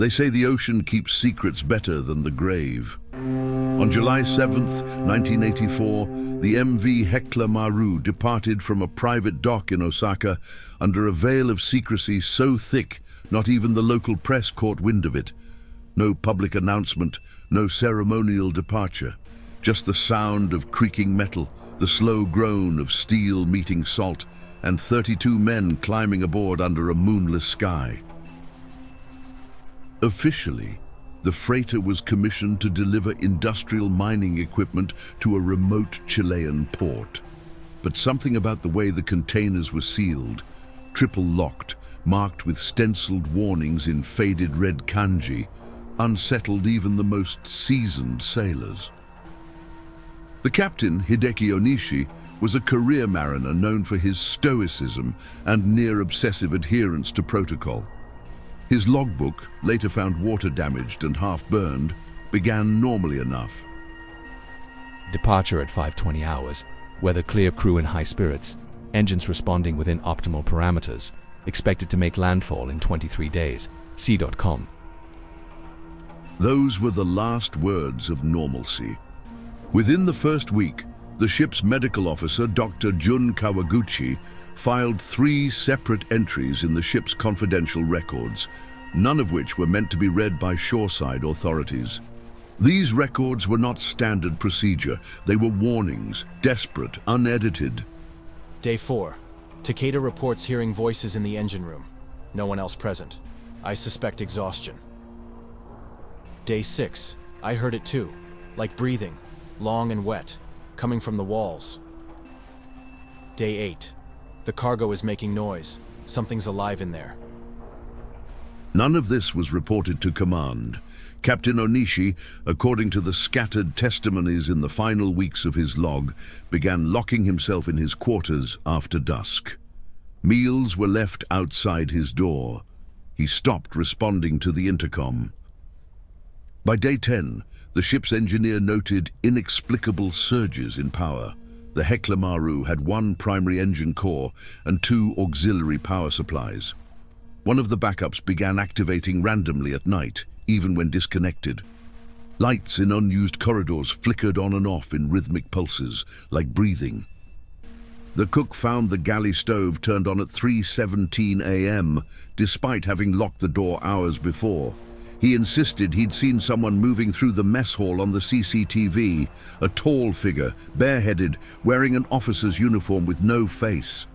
They say the ocean keeps secrets better than the grave. On July 7th, 1984, the MV Hekla Maru departed from a private dock in Osaka under a veil of secrecy so thick not even the local press caught wind of it. No public announcement, no ceremonial departure, just the sound of creaking metal, the slow groan of steel meeting salt, and 32 men climbing aboard under a moonless sky. Officially, the freighter was commissioned to deliver industrial mining equipment to a remote Chilean port. But something about the way the containers were sealed, triple locked, marked with stenciled warnings in faded red kanji, unsettled even the most seasoned sailors. The captain, Hideki Onishi, was a career mariner known for his stoicism and near-obsessive adherence to protocol. His logbook, later found water-damaged and half-burned, began normally enough. Departure at 5:20 hours, weather clear, crew in high spirits, engines responding within optimal parameters, expected to make landfall in 23 days, sea.com. Those were the last words of normalcy. Within the first week, the ship's medical officer, Dr. Jun Kawaguchi, filed 3 separate entries in the ship's confidential records, none of which were meant to be read by shoreside authorities. These records were not standard procedure. They were warnings, desperate, unedited. Day 4. Takeda reports hearing voices in the engine room. No one else present. I suspect exhaustion. Day 6. I heard it too. Like breathing. Long and wet. Coming from the walls. Day 8. The cargo is making noise. Something's alive in there. None of this was reported to command. Captain Onishi, according to the scattered testimonies in the final weeks of his log, began locking himself in his quarters after dusk. Meals were left outside his door. He stopped responding to the intercom. By day 10, the ship's engineer noted inexplicable surges in power. The Hekla Maru had 1 primary engine core and 2 auxiliary power supplies. One of the backups began activating randomly at night, even when disconnected. Lights in unused corridors flickered on and off in rhythmic pulses, like breathing. The cook found the galley stove turned on at 3:17 a.m., despite having locked the door hours before. He insisted he'd seen someone moving through the mess hall on the CCTV, a tall figure, bareheaded, wearing an officer's uniform with no face.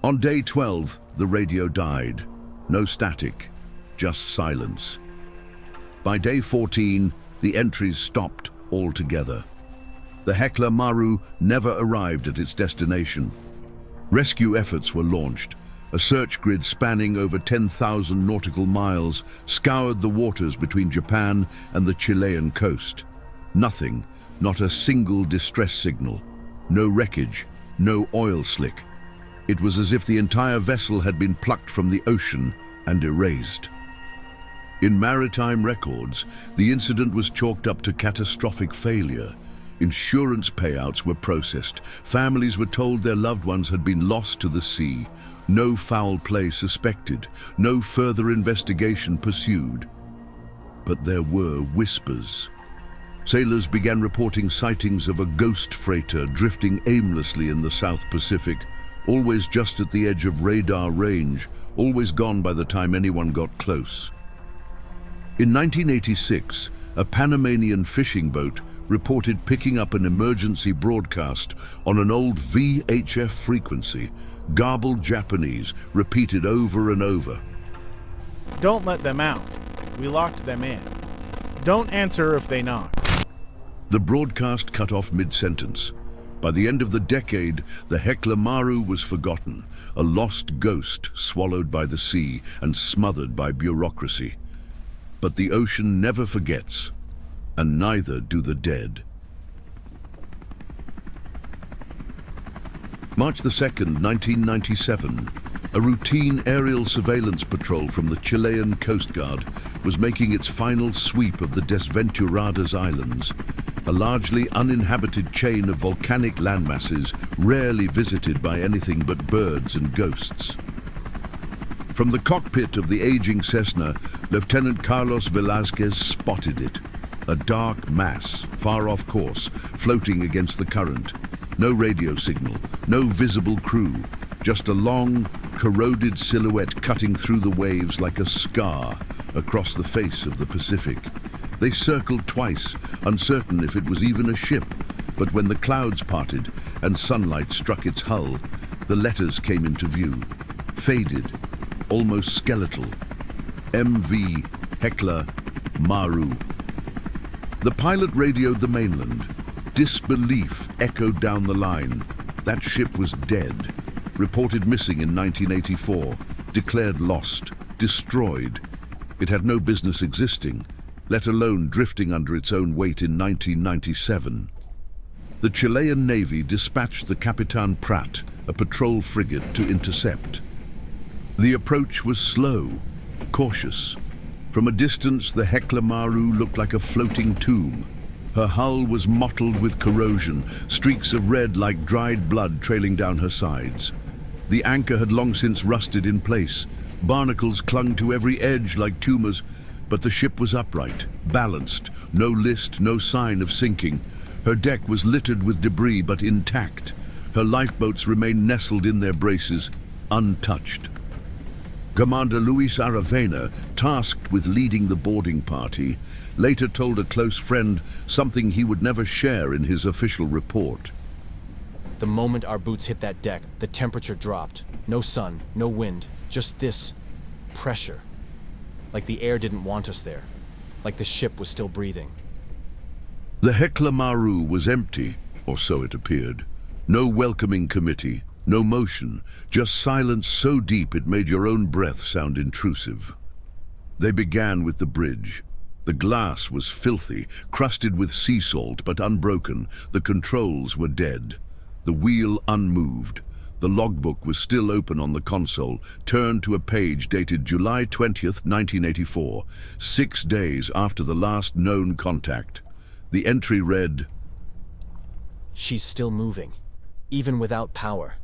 On day 12, the radio died. No static, just silence. By day 14, the entries stopped altogether. The Hekla Maru never arrived at its destination. Rescue efforts were launched. A search grid spanning over 10,000 nautical miles scoured the waters between Japan and the Chilean coast. Nothing, not a single distress signal. No wreckage, no oil slick. It was as if the entire vessel had been plucked from the ocean and erased. In maritime records, the incident was chalked up to catastrophic failure. Insurance payouts were processed. Families were told their loved ones had been lost to the sea. No foul play suspected. No further investigation pursued. But there were whispers. Sailors began reporting sightings of a ghost freighter drifting aimlessly in the South Pacific, always just at the edge of radar range, always gone by the time anyone got close. In 1986, a Panamanian fishing boat reported picking up an emergency broadcast on an old VHF frequency, garbled Japanese, repeated over and over. Don't let them out. We locked them in. Don't answer if they knock. The broadcast cut off mid-sentence. By the end of the decade, the Hekla Maru was forgotten, a lost ghost swallowed by the sea and smothered by bureaucracy. But the ocean never forgets, and neither do the dead. March the 2nd, 1997, a routine aerial surveillance patrol from the Chilean Coast Guard was making its final sweep of the Desventuradas Islands, a largely uninhabited chain of volcanic landmasses rarely visited by anything but birds and ghosts. From the cockpit of the aging Cessna, Lieutenant Carlos Velazquez spotted it. A dark mass, far off course, floating against the current. No radio signal, no visible crew, just a long, corroded silhouette cutting through the waves like a scar across the face of the Pacific. They circled twice, uncertain if it was even a ship, but when the clouds parted and sunlight struck its hull, the letters came into view, faded, almost skeletal. MV Hekla Maru. The pilot radioed the mainland. Disbelief echoed down the line. That ship was dead. Reported missing in 1984. Declared lost. Destroyed. It had no business existing, let alone drifting under its own weight in 1997. The Chilean Navy dispatched the Capitan Prat, a patrol frigate, to intercept. The approach was slow, cautious. From a distance, the Hekla Maru looked like a floating tomb. Her hull was mottled with corrosion, streaks of red like dried blood trailing down her sides. The anchor had long since rusted in place. Barnacles clung to every edge like tumors, but the ship was upright, balanced, no list, no sign of sinking. Her deck was littered with debris, but intact. Her lifeboats remained nestled in their braces, untouched. Commander Luis Aravena, tasked with leading the boarding party, later told a close friend something he would never share in his official report. The moment our boots hit that deck, the temperature dropped. No sun, no wind, just this pressure. Like the air didn't want us there. Like the ship was still breathing. The Hekla Maru was empty, or so it appeared. No welcoming committee, no motion, just silence so deep it made your own breath sound intrusive. They began with the bridge. The glass was filthy, crusted with sea salt, but unbroken. The controls were dead. The wheel unmoved. The logbook was still open on the console, turned to a page dated July 20th, 1984, 6 days after the last known contact. The entry read, "She's still moving, even without power.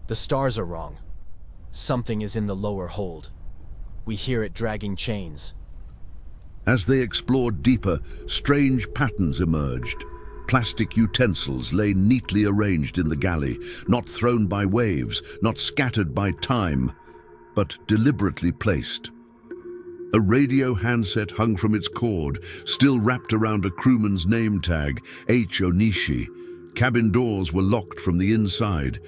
The stars are wrong. Something is in the lower hold. We hear it dragging chains." As they explored deeper, strange patterns emerged. Plastic utensils lay neatly arranged in the galley, not thrown by waves, not scattered by time, but deliberately placed. A radio handset hung from its cord, still wrapped around a crewman's name tag, H. Onishi. Cabin doors were locked from the inside.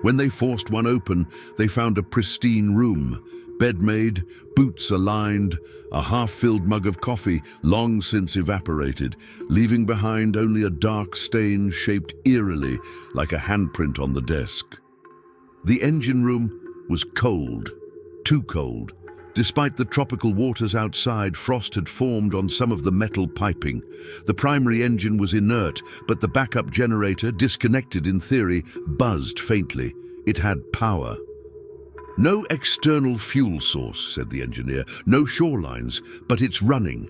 When they forced one open, they found a pristine room. Bed made, boots aligned, a half-filled mug of coffee long since evaporated, leaving behind only a dark stain shaped eerily like a handprint on the desk. The engine room was cold, too cold. Despite the tropical waters outside, frost had formed on some of the metal piping. The primary engine was inert, but the backup generator, disconnected in theory, buzzed faintly. It had power. "No external fuel source," said the engineer. "No shorelines, but it's running."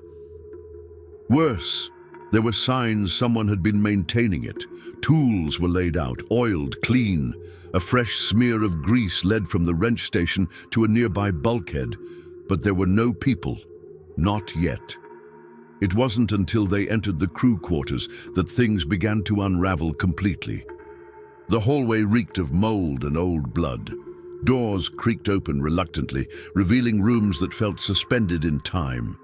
Worse, there were signs someone had been maintaining it. Tools were laid out, oiled, clean. A fresh smear of grease led from the wrench station to a nearby bulkhead, but there were no people. Not yet. It wasn't until they entered the crew quarters that things began to unravel completely. The hallway reeked of mold and old blood. Doors creaked open reluctantly, revealing rooms that felt suspended in time.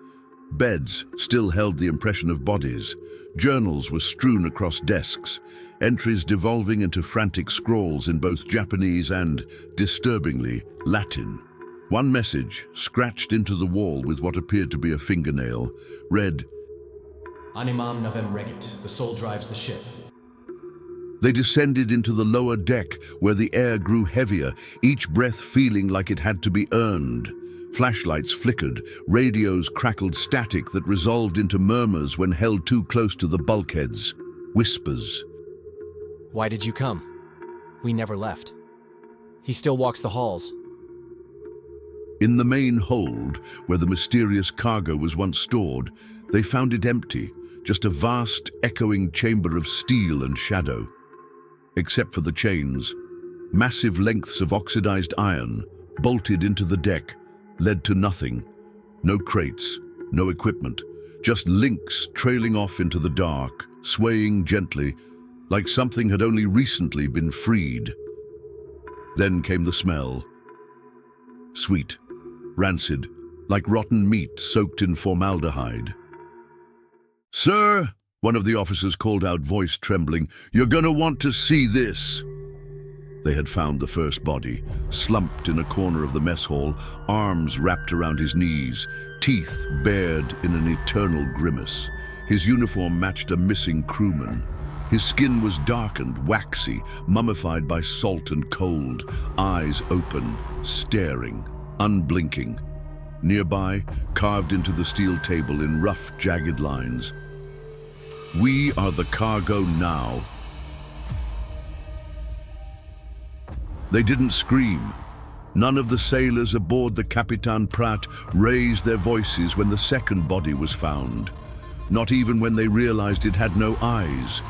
Beds still held the impression of bodies. Journals were strewn across desks, entries devolving into frantic scrawls in both Japanese and, disturbingly, Latin. One message, scratched into the wall with what appeared to be a fingernail, read, "Animam navem regit, the soul drives the ship." They descended into the lower deck, where the air grew heavier, each breath feeling like it had to be earned. Flashlights flickered, radios crackled static that resolved into murmurs when held too close to the bulkheads. Whispers. "Why did you come? We never left. He still walks the halls." In the main hold, where the mysterious cargo was once stored, they found it empty, just a vast, echoing chamber of steel and shadow. Except for the chains, massive lengths of oxidized iron, bolted into the deck, led to nothing. No crates, no equipment, just links trailing off into the dark, swaying gently, like something had only recently been freed. Then came the smell. Sweet, rancid, like rotten meat soaked in formaldehyde. "Sir," one of the officers called out, voice trembling, "you're gonna want to see this." They had found the first body, slumped in a corner of the mess hall, arms wrapped around his knees, teeth bared in an eternal grimace. His uniform matched a missing crewman. His skin was darkened, waxy, mummified by salt and cold, eyes open, staring, unblinking. Nearby, carved into the steel table in rough, jagged lines, "We are the cargo now." They didn't scream. None of the sailors aboard the Capitan Prat raised their voices when the second body was found. Not even when they realized it had no eyes.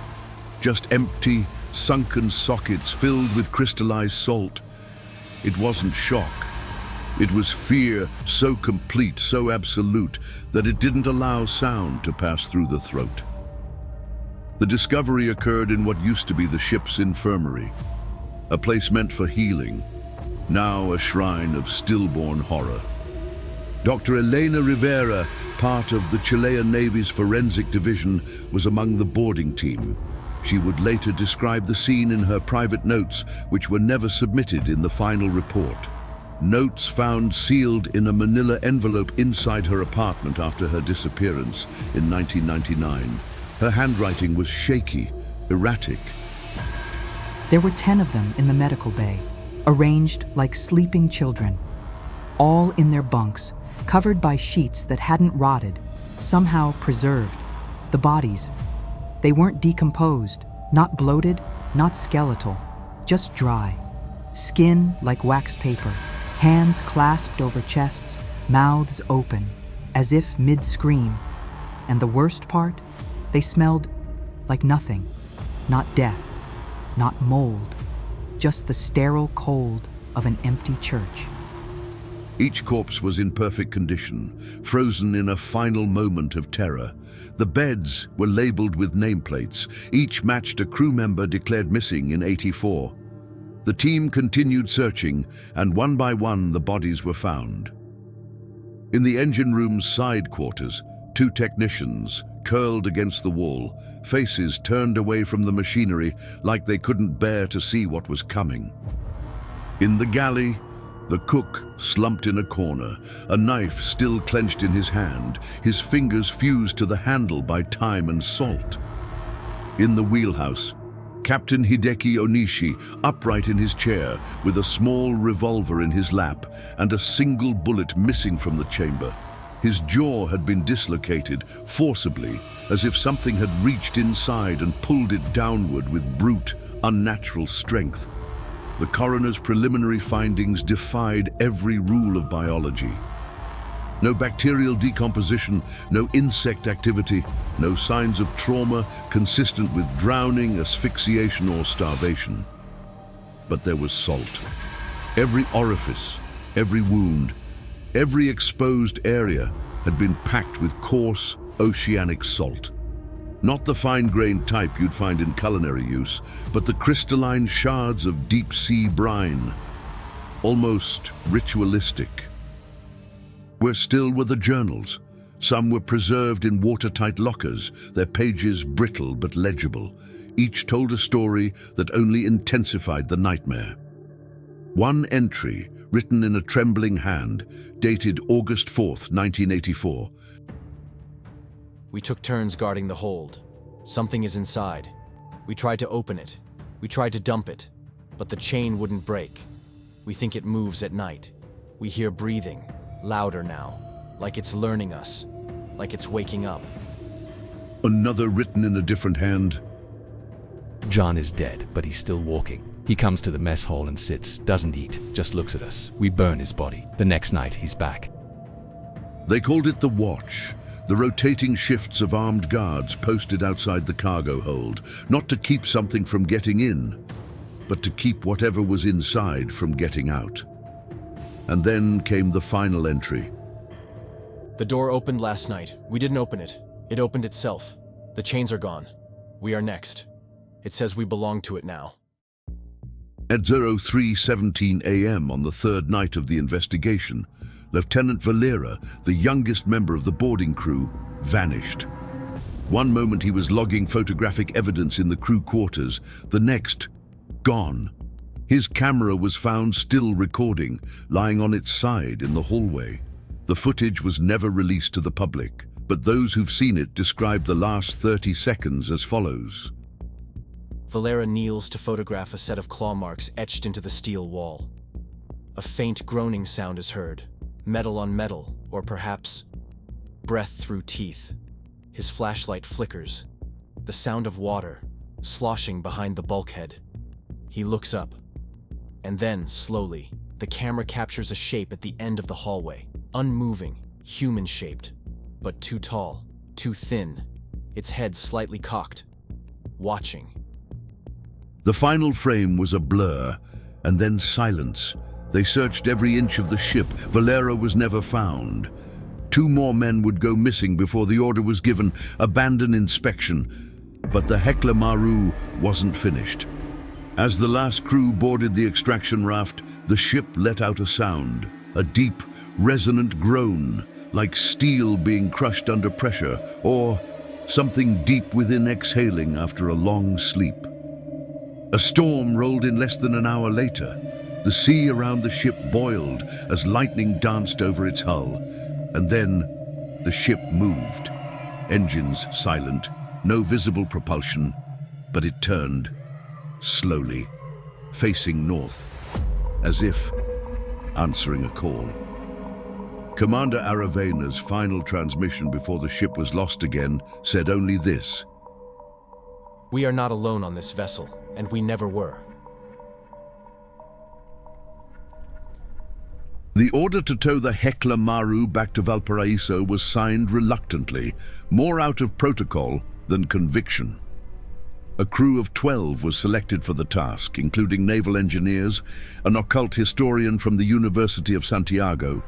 Just empty, sunken sockets filled with crystallized salt. It wasn't shock. It was fear so complete, so absolute, that it didn't allow sound to pass through the throat. The discovery occurred in what used to be the ship's infirmary, a place meant for healing, now a shrine of stillborn horror. Dr. Elena Rivera, part of the Chilean Navy's forensic division, was among the boarding team. She would later describe the scene in her private notes, which were never submitted in the final report. Notes found sealed in a manila envelope inside her apartment after her disappearance in 1999. Her handwriting was shaky, erratic. There were 10 of them in the medical bay, arranged like sleeping children, all in their bunks, covered by sheets that hadn't rotted, somehow preserved. The bodies, they weren't decomposed, not bloated, not skeletal, just dry. Skin like wax paper, hands clasped over chests, mouths open, as if mid-scream. And the worst part? They smelled like nothing, not death, not mold, just the sterile cold of an empty church. Each corpse was in perfect condition, frozen in a final moment of terror. The beds were labeled with nameplates. Each matched a crew member declared missing in '84. The team continued searching, and one by one the bodies were found. In the engine room's side quarters, 2 technicians, curled against the wall, faces turned away from the machinery like they couldn't bear to see what was coming. In the galley, the cook slumped in a corner, a knife still clenched in his hand, his fingers fused to the handle by time and salt. In the wheelhouse, Captain Hideki Onishi, upright in his chair, with a small revolver in his lap and a single bullet missing from the chamber. His jaw had been dislocated, forcibly, as if something had reached inside and pulled it downward with brute, unnatural strength. The coroner's preliminary findings defied every rule of biology. No bacterial decomposition, no insect activity, no signs of trauma consistent with drowning, asphyxiation, or starvation. But there was salt. Every orifice, every wound, every exposed area had been packed with coarse, oceanic salt. Not the fine-grained type you'd find in culinary use, but the crystalline shards of deep-sea brine, almost ritualistic. Where still were the journals. Some were preserved in watertight lockers, their pages brittle but legible. Each told a story that only intensified the nightmare. One entry, written in a trembling hand, dated August 4th, 1984. We took turns guarding the hold. Something is inside. We tried to open it. We tried to dump it, but the chain wouldn't break. We think it moves at night. We hear breathing, louder now, like it's learning us, like it's waking up. Another written in a different hand. John is dead, but he's still walking. He comes to the mess hall and sits, doesn't eat, just looks at us. We burn his body. The next night, he's back. They called it the watch, the rotating shifts of armed guards posted outside the cargo hold, not to keep something from getting in, but to keep whatever was inside from getting out. And then came the final entry. The door opened last night. We didn't open it. It opened itself. The chains are gone. We are next. It says we belong to it now. At 03:17 a.m. on the third night of the investigation, Lieutenant Valera, the youngest member of the boarding crew, vanished. One moment he was logging photographic evidence in the crew quarters, the next, gone. His camera was found still recording, lying on its side in the hallway. The footage was never released to the public, but those who've seen it describe the last 30 seconds as follows. Valera kneels to photograph a set of claw marks etched into the steel wall. A faint groaning sound is heard, metal on metal, or perhaps breath through teeth. His flashlight flickers. The sound of water, sloshing behind the bulkhead. He looks up, and then, slowly, the camera captures a shape at the end of the hallway. Unmoving, human-shaped, but too tall, too thin, its head slightly cocked, watching. The final frame was a blur, and then silence. They searched every inch of the ship. Valera was never found. 2 more men would go missing before the order was given, abandon inspection. But the Hekla Maru wasn't finished. As the last crew boarded the extraction raft, the ship let out a sound, a deep, resonant groan, like steel being crushed under pressure, or something deep within exhaling after a long sleep. A storm rolled in less than an hour later. The sea around the ship boiled as lightning danced over its hull. And then the ship moved. Engines silent, no visible propulsion, but it turned, slowly, facing north, as if answering a call. Commander Aravena's final transmission before the ship was lost again said only this: We are not alone on this vessel, and we never were. The order to tow the Hekla Maru back to Valparaiso was signed reluctantly, more out of protocol than conviction. A crew of 12 was selected for the task, including naval engineers, an occult historian from the University of Santiago,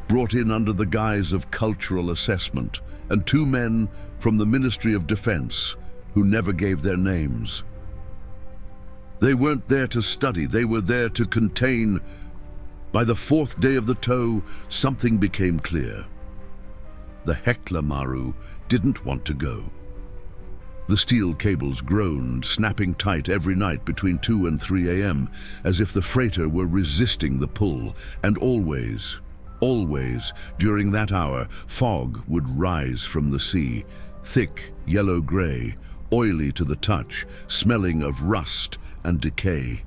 brought in under the guise of cultural assessment, and 2 men from the Ministry of Defense, who never gave their names. They weren't there to study, they were there to contain. By the 4th day of the tow, something became clear. The Hekla Maru didn't want to go. The steel cables groaned, snapping tight every night between 2 and 3 a.m., as if the freighter were resisting the pull, and always, during that hour, fog would rise from the sea, thick, yellow-gray, oily to the touch, smelling of rust and decay.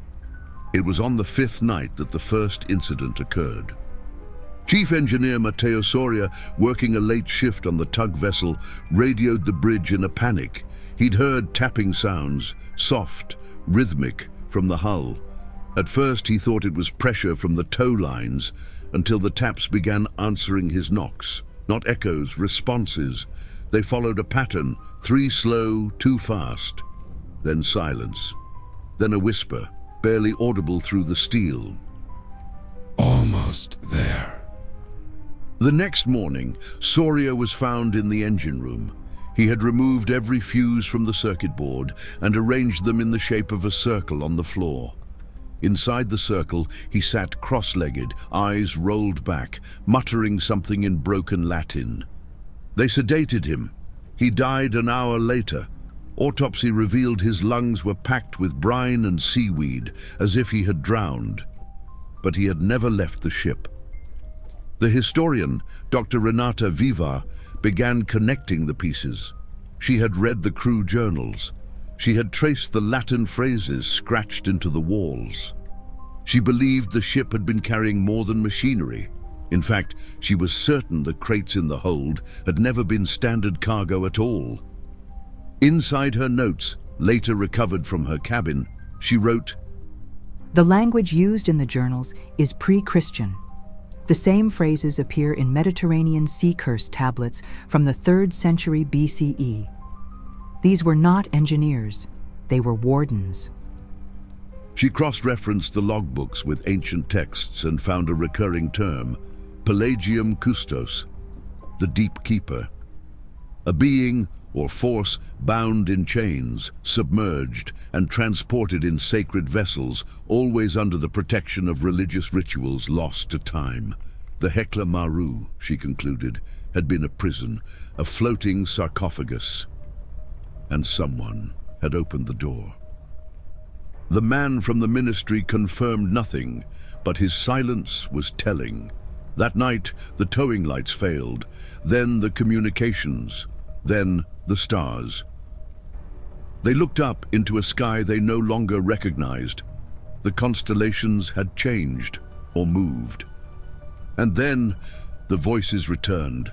It was on the 5th night that the first incident occurred. Chief Engineer Mateo Soria, working a late shift on the tug vessel, radioed the bridge in a panic. He'd heard tapping sounds, soft, rhythmic, from the hull. At first he thought it was pressure from the tow lines, until the taps began answering his knocks. Not echoes, responses. They followed a pattern, 3 slow, 2 fast. Then silence. Then a whisper, barely audible through the steel. Almost there. The next morning, Soria was found in the engine room. He had removed every fuse from the circuit board and arranged them in the shape of a circle on the floor. Inside the circle, he sat cross-legged, eyes rolled back, muttering something in broken Latin. They sedated him. He died an hour later. Autopsy revealed his lungs were packed with brine and seaweed, as if he had drowned. But he had never left the ship. The historian, Dr. Renata Vivar, began connecting the pieces. She had read the crew journals. She had traced the Latin phrases scratched into the walls. She believed the ship had been carrying more than machinery. In fact, she was certain the crates in the hold had never been standard cargo at all. Inside her notes, later recovered from her cabin, she wrote, The language used in the journals is pre-Christian. The same phrases appear in Mediterranean sea curse tablets from the 3rd century BCE. These were not engineers, they were wardens. She cross-referenced the logbooks with ancient texts and found a recurring term, Pelagium Custos, the Deep Keeper. A being or force bound in chains, submerged and transported in sacred vessels, always under the protection of religious rituals lost to time. The Hekla Maru, she concluded, had been a prison, a floating sarcophagus. And someone had opened the door. The man from the ministry confirmed nothing, but his silence was telling. That night, the towing lights failed, then the communications, then the stars. They looked up into a sky they no longer recognized. The constellations had changed or moved. And then the voices returned.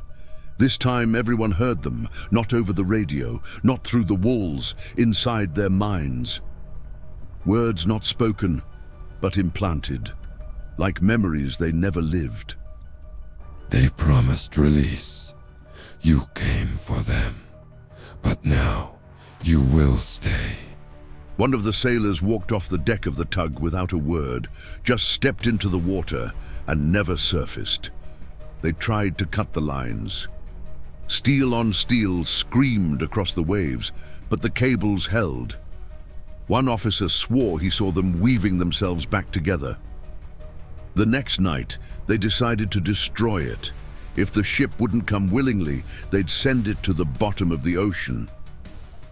This time everyone heard them, not over the radio, not through the walls, inside their minds. Words not spoken, but implanted, like memories they never lived. They promised release. You came for them. But now, you will stay. One of the sailors walked off the deck of the tug without a word, just stepped into the water and never surfaced. They tried to cut the lines. Steel on steel screamed across the waves, but the cables held. One officer swore he saw them weaving themselves back together. The next night, they decided to destroy it. If the ship wouldn't come willingly, they'd send it to the bottom of the ocean.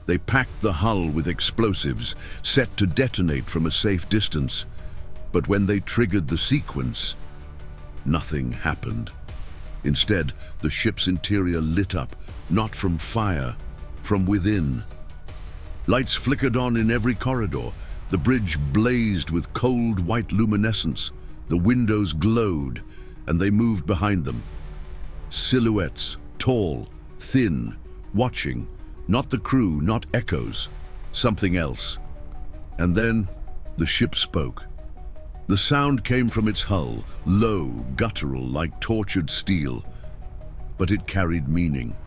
They packed the hull with explosives, set to detonate from a safe distance. But when they triggered the sequence, nothing happened. Instead, the ship's interior lit up, not from fire, from within. Lights flickered on in every corridor. The bridge blazed with cold white luminescence. The windows glowed, and they moved behind them. Silhouettes, tall, thin, watching. Not the crew, not echoes. Something else. And then, the ship spoke. The sound came from its hull, low, guttural, like tortured steel. But it carried meaning.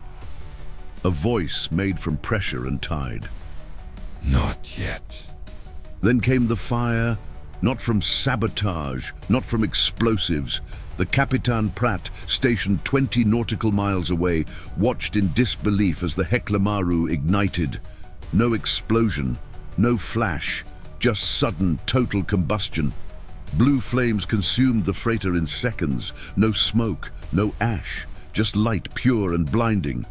A voice made from pressure and tide. Not yet. Then came the fire, not from sabotage, not from explosives. The Capitan Pratt, stationed 20 nautical miles away, watched in disbelief as the Hekla Maru ignited. No explosion, no flash, just sudden, total combustion. Blue flames consumed the freighter in seconds. No smoke, no ash, just light, pure and blinding.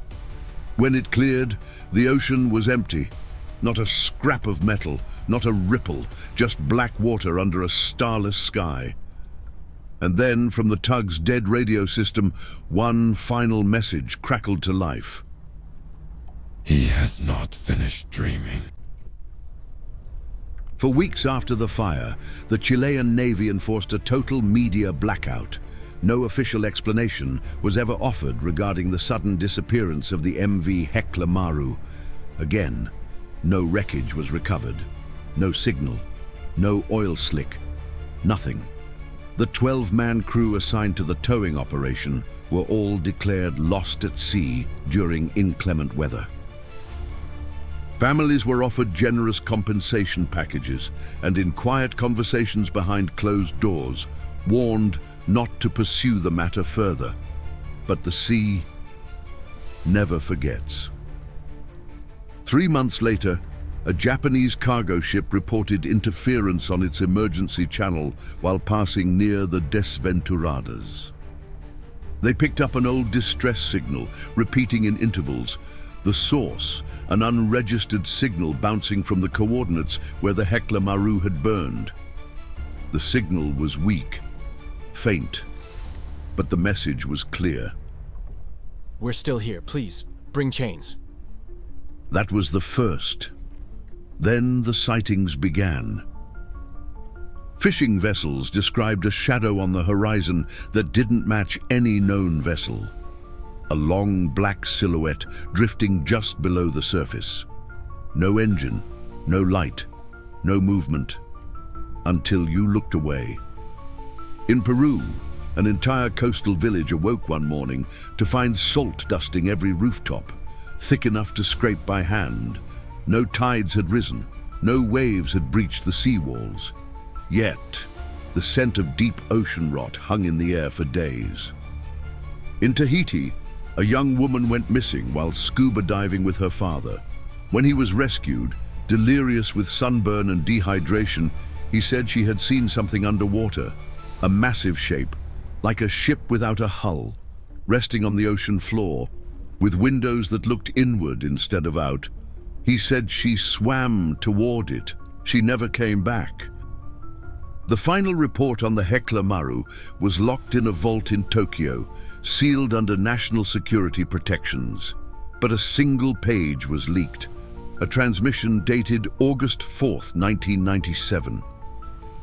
When it cleared, the ocean was empty. Not a scrap of metal, not a ripple, just black water under a starless sky. And then, from the tug's dead radio system, one final message crackled to life. He has not finished dreaming. For weeks after the fire, the Chilean Navy enforced a total media blackout. No official explanation was ever offered regarding the sudden disappearance of the MV Hekla Maru. Again, no wreckage was recovered. No signal. No oil slick. Nothing. The 12-man crew assigned to the towing operation were all declared lost at sea during inclement weather. Families were offered generous compensation packages and in quiet conversations behind closed doors, warned not to pursue the matter further. But the sea never forgets. 3 months later, a Japanese cargo ship reported interference on its emergency channel while passing near the Desventuradas. They picked up an old distress signal, repeating in intervals. The source, an unregistered signal bouncing from the coordinates where the Hekla Maru had burned. The signal was weak, faint, but the message was clear. We're still here. Please, bring chains. That was the first. Then the sightings began. Fishing vessels described a shadow on the horizon that didn't match any known vessel. A long black silhouette drifting just below the surface. No engine, no light, no movement, until you looked away. In Peru, an entire coastal village awoke one morning to find salt dusting every rooftop, thick enough to scrape by hand. No tides had risen, no waves had breached the seawalls. Yet, the scent of deep ocean rot hung in the air for days. In Tahiti, a young woman went missing while scuba diving with her father. When he was rescued, delirious with sunburn and dehydration, he said she had seen something underwater, a massive shape, like a ship without a hull, resting on the ocean floor, with windows that looked inward instead of out. He said she swam toward it. She never came back. The final report on the Hekla Maru was locked in a vault in Tokyo, sealed under national security protections. But a single page was leaked, a transmission dated August 4th, 1997.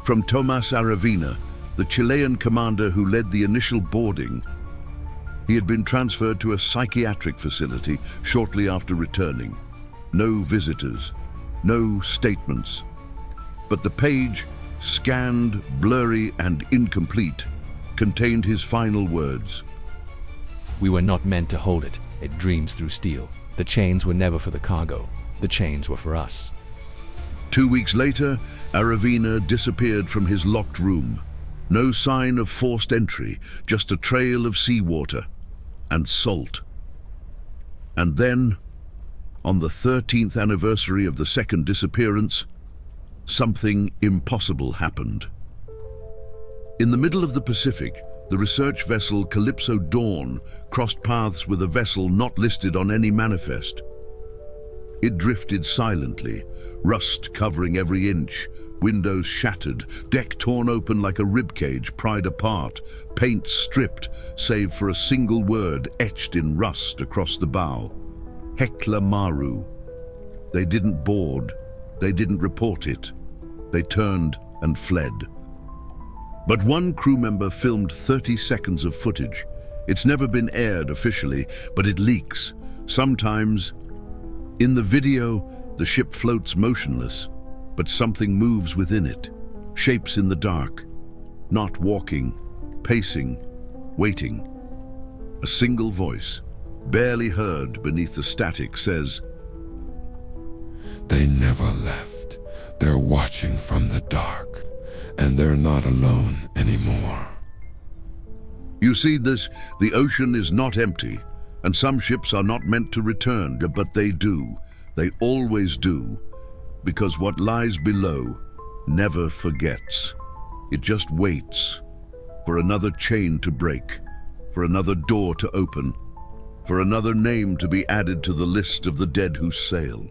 From Tomas Aravena, the Chilean commander who led the initial boarding. He had been transferred to a psychiatric facility shortly after returning. No visitors, no statements. But the page, scanned, blurry and incomplete, contained his final words. We were not meant to hold it. It dreams through steel. The chains were never for the cargo. The chains were for us. 2 weeks later, Aravena disappeared from his locked room. No sign of forced entry, just a trail of seawater and salt. And then, on the 13th anniversary of the second disappearance, something impossible happened. In the middle of the Pacific, the research vessel Calypso Dawn crossed paths with a vessel not listed on any manifest. It drifted silently, rust covering every inch, windows shattered, deck torn open like a ribcage pried apart, paint stripped save for a single word etched in rust across the bow. Hekla Maru. They didn't board, they didn't report it. They turned and fled. But one crew member filmed 30 seconds of footage. It's never been aired officially, but it leaks. Sometimes, in the video, the ship floats motionless, but something moves within it, shapes in the dark, not walking, pacing, waiting. A single voice, barely heard beneath the static, says, They never left. They're watching from the dark, and they're not alone anymore. You see this, the ocean is not empty, and some ships are not meant to return, but they do. They always do, because what lies below never forgets. It just waits for another chain to break, for another door to open, for another name to be added to the list of the dead who sail.